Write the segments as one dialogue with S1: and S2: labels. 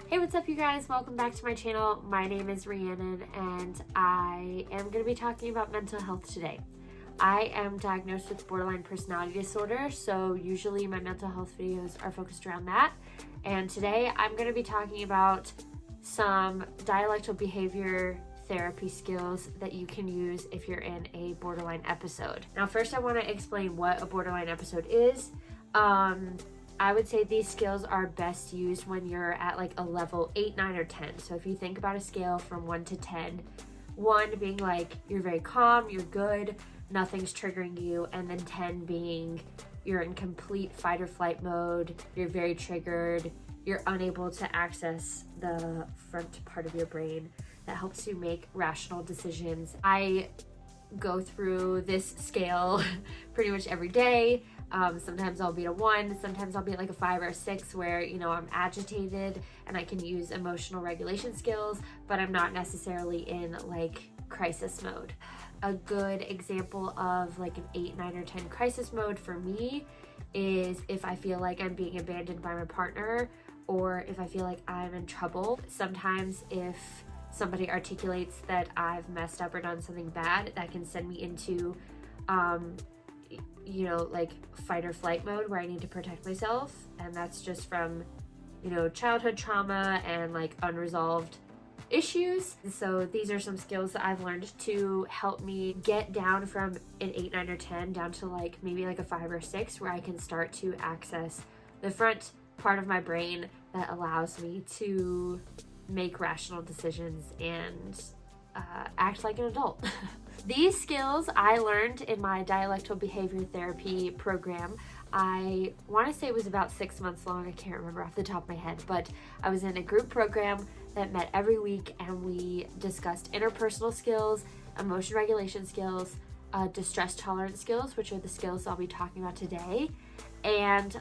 S1: Hey, what's up you guys? Welcome back to my channel. My name is Rhiannon and I am going to be talking about mental health today. I am diagnosed with borderline personality disorder, so usually my mental health videos are focused around that. And today I'm going to be talking about some dialectal behavior therapy skills that you can use if you're in a borderline episode. Now, first I want to explain what a borderline episode is. I would say these skills are best used when you're at like a level 8, 9, or 10. So if you think about a scale from 1 to 10, 1 being like you're very calm, you're good, nothing's triggering you, and then 10 being you're in complete fight or flight mode, you're very triggered, you're unable to access the front part of your brain that helps you make rational decisions. I go through this scale pretty much every day. Sometimes I'll be at a 1, sometimes I'll be at like a 5 or a 6 where, I'm agitated and I can use emotional regulation skills, but I'm not necessarily in like crisis mode. A good example of like an 8, 9, or 10 crisis mode for me is if I feel like I'm being abandoned by my partner or if I feel like I'm in trouble. Sometimes if somebody articulates that I've messed up or done something bad, that can send me into like fight or flight mode where I need to protect myself, and that's just from childhood trauma and like unresolved issues. So these are some skills that I've learned to help me get down from an 8, 9, or 10 down to like maybe like a 5 or 6 where I can start to access the front part of my brain that allows me to make rational decisions and act like an adult. These skills I learned in my dialectal behavior therapy program. I want to say it was about 6 months long. I can't remember off the top of my head, but I was in a group program that met every week and we discussed interpersonal skills, emotion regulation skills, distress tolerance skills, which are the skills I'll be talking about today, and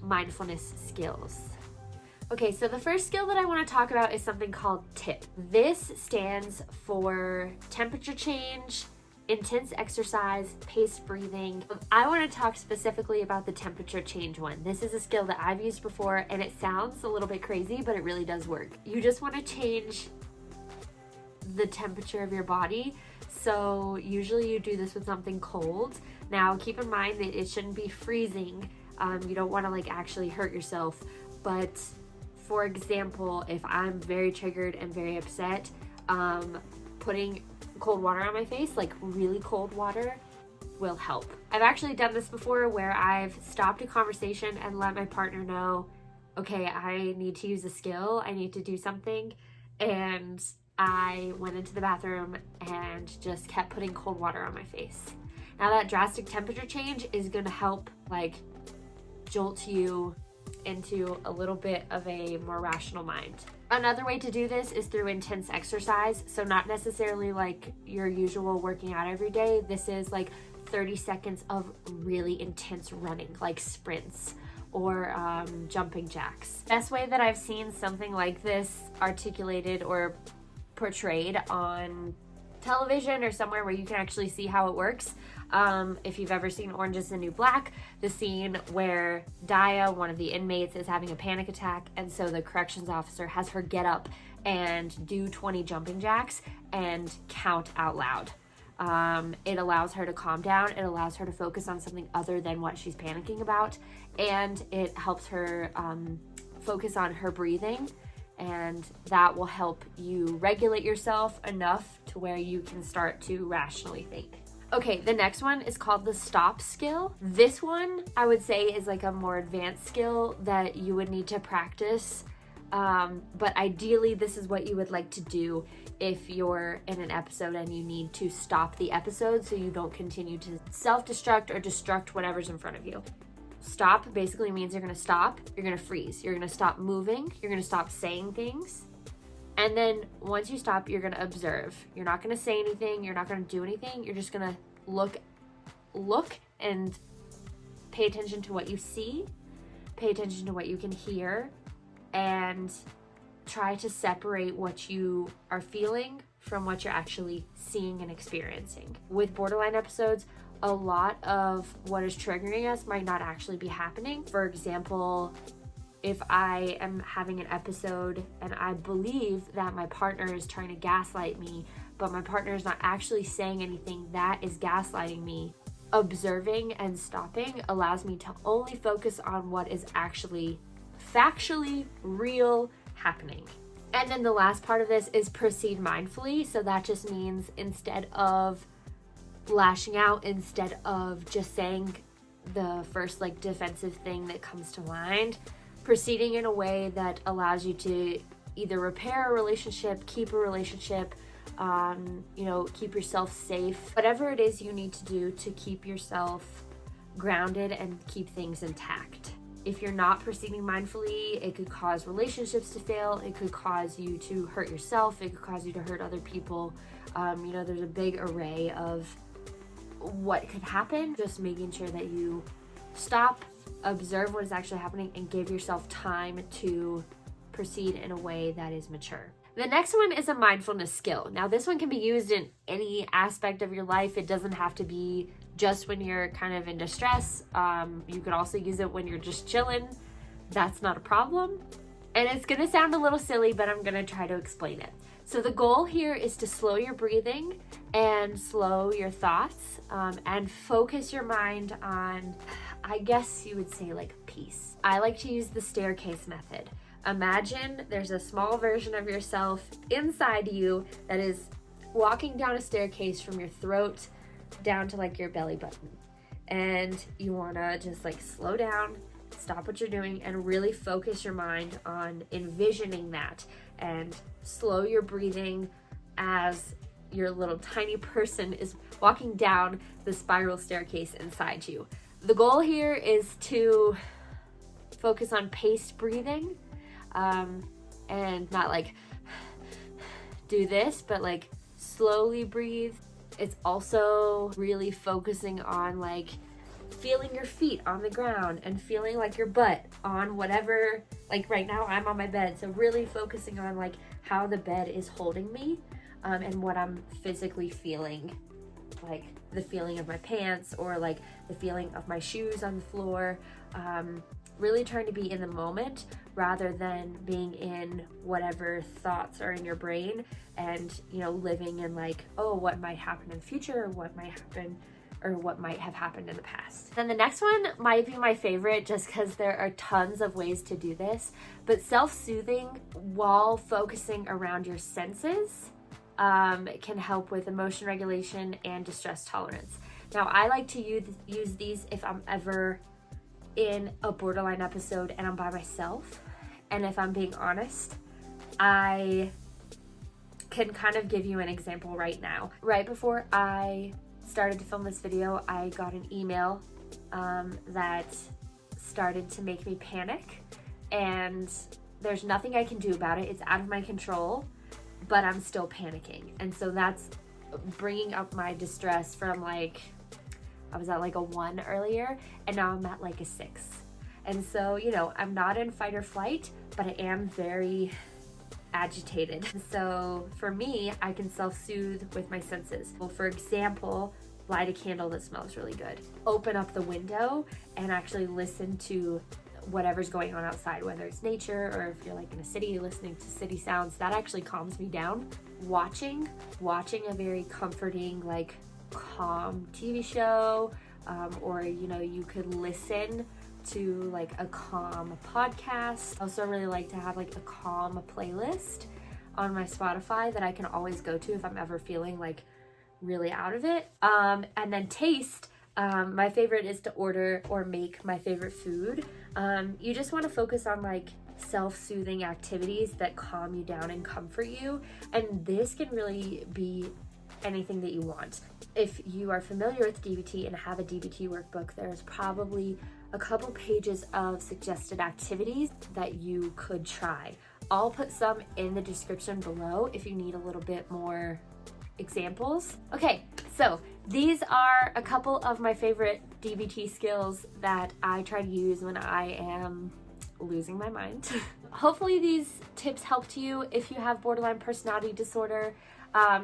S1: mindfulness skills. Okay, so the first skill that I want to talk about is something called TIP. This stands for temperature change, intense exercise, paced breathing. I want to talk specifically about the temperature change one. This is a skill that I've used before and it sounds a little bit crazy, but it really does work. You just want to change the temperature of your body. So usually you do this with something cold. Now keep in mind that it shouldn't be freezing. You don't want to like actually hurt yourself, but for example, if I'm very triggered and very upset, putting cold water on my face, like really cold water, will help. I've actually done this before where I've stopped a conversation and let my partner know, okay, I need to use a skill, I need to do something, and I went into the bathroom and just kept putting cold water on my face. Now that drastic temperature change is going to help like jolt you into a little bit of a more rational mind. Another way to do this is through intense exercise. So not necessarily like your usual working out every day. This is like 30 seconds of really intense running, like sprints or jumping jacks. Best way that I've seen something like this articulated or portrayed on television or somewhere where you can actually see how it works. If you've ever seen Orange is the New Black, the scene where Dia, one of the inmates, is having a panic attack, and so the corrections officer has her get up and do 20 jumping jacks and count out loud. It allows her to calm down, it allows her to focus on something other than what she's panicking about, and it helps her focus on her breathing, and that will help you regulate yourself enough to where you can start to rationally think. Okay, the next one is called the stop skill. This one I would say is like a more advanced skill that you would need to practice, but ideally this is what you would like to do if you're in an episode and you need to stop the episode so you don't continue to self-destruct or destruct whatever's in front of you. Stop basically means you're gonna stop, you're gonna freeze, you're gonna stop moving, you're gonna stop saying things. And then once you stop, you're gonna observe. You're not gonna say anything, you're not gonna do anything, you're just gonna look and pay attention to what you see, pay attention to what you can hear, and try to separate what you are feeling from what you're actually seeing and experiencing. With borderline episodes, a lot of what is triggering us might not actually be happening. For example, if I am having an episode and I believe that my partner is trying to gaslight me, but my partner is not actually saying anything that is gaslighting me, observing and stopping allows me to only focus on what is actually factually real happening. And then the last part of this is proceed mindfully. So that just means instead of lashing out, instead of just saying the first like defensive thing that comes to mind, proceeding in a way that allows you to either repair a relationship, keep a relationship, keep yourself safe, whatever it is you need to do to keep yourself grounded and keep things intact. If you're not proceeding mindfully, it could cause relationships to fail. It could cause you to hurt yourself. It could cause you to hurt other people. There's a big array of what could happen. Just making sure that you stop, observe what is actually happening, and give yourself time to proceed in a way that is mature. The next one is a mindfulness skill. Now, this one can be used in any aspect of your life. It doesn't have to be just when you're kind of in distress. You could also use it when you're just chilling. That's not a problem. And it's gonna sound a little silly, but I'm gonna try to explain it. So the goal here is to slow your breathing and slow your thoughts, and focus your mind on, I guess you would say, like peace. I like to use the staircase method. Imagine there's a small version of yourself inside you that is walking down a staircase from your throat down to like your belly button. And you wanna just like slow down, stop what you're doing, and really focus your mind on envisioning that, and slow your breathing as your little tiny person is walking down the spiral staircase inside you. The goal here is to focus on paced breathing, and not like do this, but like slowly breathe. It's also really focusing on like feeling your feet on the ground and feeling like your butt on whatever, like right now I'm on my bed, so really focusing on like how the bed is holding me, and what I'm physically feeling, like the feeling of my pants or like the feeling of my shoes on the floor. Really trying to be in the moment rather than being in whatever thoughts are in your brain and, living in like, oh, what might happen in the future, or what might happen, or what might have happened in the past. Then the next one might be my favorite just because there are tons of ways to do this, but self-soothing while focusing around your senses can help with emotion regulation and distress tolerance. Now, I like to use these if I'm ever in a borderline episode and I'm by myself. And if I'm being honest, I can kind of give you an example right now. Right before I started to film this video, I got an email that started to make me panic, and there's nothing I can do about it. It's out of my control, but I'm still panicking. And so that's bringing up my distress from like, I was at like a 1 earlier, and now I'm at like a 6. And so, I'm not in fight or flight, but I am very agitated. So for me, I can self-soothe with my senses. Well, for example, light a candle that smells really good. Open up the window and actually listen to whatever's going on outside, whether it's nature or if you're like in a city, listening to city sounds. That actually calms me down. Watching a very comforting, like calm TV show, or you could listen to like a calm podcast. I also really like to have like a calm playlist on my Spotify that I can always go to if I'm ever feeling like really out of it. And then taste. My favorite is to order or make my favorite food. You just want to focus on like self-soothing activities that calm you down and comfort you, and this can really be anything that you want. If you are familiar with DBT and have a DBT workbook, there's probably a couple pages of suggested activities that you could try. I'll put some in the description below if you need a little bit more examples. Okay, so these are a couple of my favorite DBT skills that I try to use when I am losing my mind. Hopefully these tips helped you. If you have borderline personality disorder,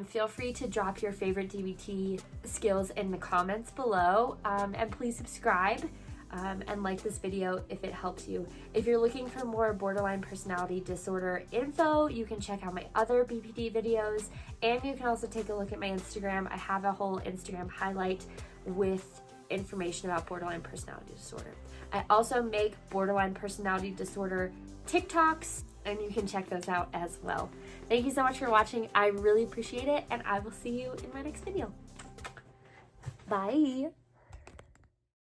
S1: feel free to drop your favorite DBT skills in the comments below, and please subscribe. and like this video if it helps you. If you're looking for more borderline personality disorder info, you can check out my other BPD videos, and you can also take a look at my Instagram. I have a whole Instagram highlight with information about borderline personality disorder. I also make borderline personality disorder TikToks, and you can check those out as well. Thank you so much for watching. I really appreciate it, and I will see you in my next video. Bye.